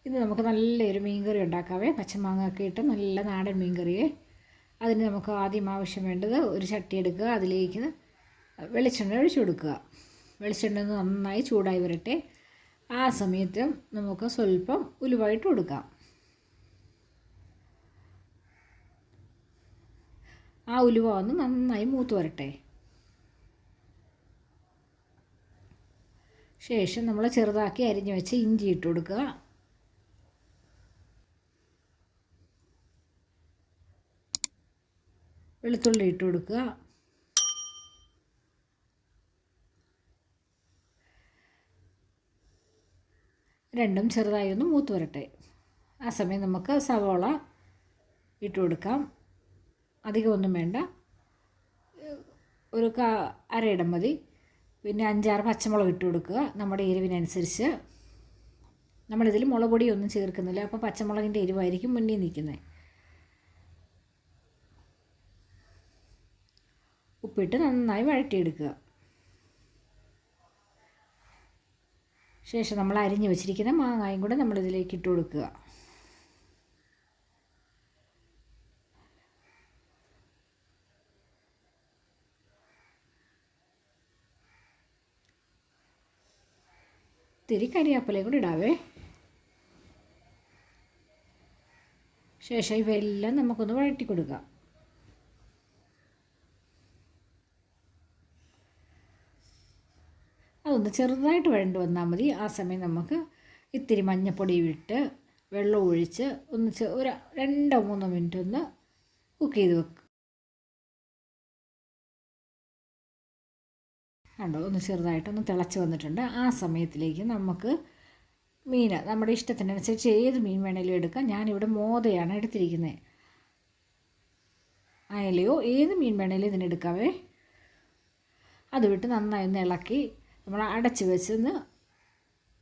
ഇത് നമുക്ക് നല്ലൊരു മീൻകറി ഉണ്ടാക്കാവേ. പച്ചമാങ്ങ ഒക്കെ ഇട്ട് നല്ല നാടൻ മീൻകറിയെ. അതിന് നമുക്ക് ആദ്യം ആവശ്യം വേണ്ടത് ഒരു ചട്ടി എടുക്കുക, അതിലേക്ക് വെളിച്ചെണ്ണ ഒഴിച്ചു കൊടുക്കുക. വെളിച്ചെണ്ണ നന്നായി ചൂടായി വരട്ടെ. ആ സമയത്ത് നമുക്ക് സ്വല്പം ഉലുവായിട്ട് കൊടുക്കാം. ആ ഉലുവ ഒന്ന് നന്നായി മൂത്ത് വരട്ടെ. ശേഷം നമ്മൾ ചെറുതാക്കി അരിഞ്ഞു വെച്ച് ഇഞ്ചി ഇട്ട് കൊടുക്കുക. വെളുത്തുള്ളി ഇട്ട് കൊടുക്കുക. രണ്ടും ചെറുതായി ഒന്ന് മൂത്ത് വരട്ടെ. ആ സമയം നമുക്ക് സവോള ഇട്ട് കൊടുക്കാം. അധികമൊന്നും വേണ്ട, ഒരു അരയിടം മതി. പിന്നെ 5-6 പച്ചമുളക് ഇട്ട് കൊടുക്കുക, നമ്മുടെ എരിവിനനുസരിച്ച്. നമ്മളിതിൽ മുളക് പൊടിയൊന്നും ചേർക്കുന്നില്ല, അപ്പോൾ പച്ചമുളകിൻ്റെ എരിവായിരിക്കും മുന്നിൽ നിൽക്കുന്നത്. ഉപ്പിട്ട് നന്നായി വഴറ്റിയെടുക്കുക. ശേഷം നമ്മൾ അരിഞ്ഞു വെച്ചിരിക്കുന്ന മാങ്ങായും കൂടെ നമ്മളിതിലേക്ക് ഇട്ട് കൊടുക്കുക. ഇത്തിരി കരിവേപ്പിലയും കൂടി ഇടാവേ. ശേഷം ഇവയെല്ലാം നമുക്കൊന്ന് വഴറ്റി കൊടുക്കാം. അതൊന്ന് ചെറുതായിട്ട് വഴണ്ട് വന്നാൽ മതി. ആ സമയം നമുക്ക് ഇത്തിരി മഞ്ഞൾപ്പൊടി ഇട്ട് വെള്ളം ഒഴിച്ച് ഒന്ന് ഒരു 2-3 മിനിറ്റ് ഒന്ന് കുക്ക് ചെയ്ത് വെക്കുക. കണ്ടോ, ഒന്ന് ചെറുതായിട്ടൊന്ന് തിളച്ച് വന്നിട്ടുണ്ട്. ആ സമയത്തിലേക്ക് നമുക്ക് മീൻ നമ്മുടെ ഇഷ്ടത്തിനനുസരിച്ച് ഏത് മീൻ വേണേലും എടുക്കാം. ഞാനിവിടെ മോതയാണ് എടുത്തിരിക്കുന്നത്. അയലയോ ഏത് മീൻ വേണേലും ഇതിനെടുക്കാവേ. അത് വിട്ട് നന്നായി ഒന്ന് ഇളക്കി നമ്മൾ അടച്ച് വെച്ചൊന്ന്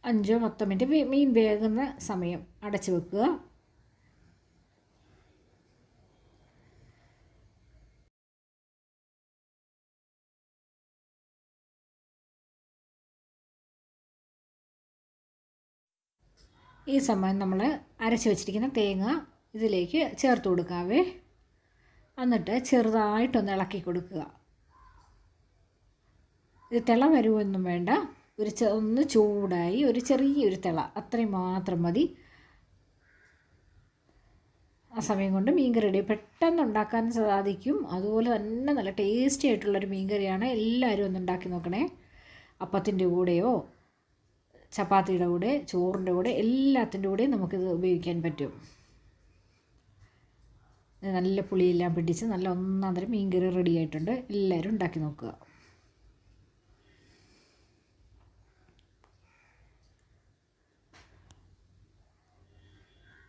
5-10 മിനിറ്റ് മീൻ വേകുന്ന സമയം അടച്ച് വെക്കുക. ഈ സമയം നമ്മൾ അരച്ച് വെച്ചിരിക്കുന്ന തേങ്ങ ഇതിലേക്ക് ചേർത്ത് കൊടുക്കാവേ. എന്നിട്ട് ചെറുതായിട്ടൊന്ന് ഇളക്കി കൊടുക്കുക. ഇത് തിള വരുമൊന്നും വേണ്ട, ഒന്ന് ചൂടായി ഒരു ചെറിയൊരു തിള, അത്രയും മാത്രം മതി. ആ സമയം കൊണ്ട് മീൻകറി റെഡി. പെട്ടെന്ന് ഉണ്ടാക്കാൻ സാധിക്കും, അതുപോലെ തന്നെ നല്ല ടേസ്റ്റി ആയിട്ടുള്ളൊരു മീൻകറിയാണ്. എല്ലാവരും ഒന്ന് ഉണ്ടാക്കി നോക്കണേ. അപ്പത്തിൻ്റെ കൂടെയോ ചപ്പാത്തിയുടെ കൂടെ, ചോറിൻ്റെ കൂടെ, എല്ലാത്തിൻ്റെ കൂടെയും നമുക്കിത് ഉപയോഗിക്കാൻ പറ്റും. നല്ല പുളിയെല്ലാം പിടിച്ച് നല്ല ഒന്നാന്തരം മീൻകറി റെഡി ആയിട്ടുണ്ട്. എല്ലാവരും ഉണ്ടാക്കി നോക്കുക.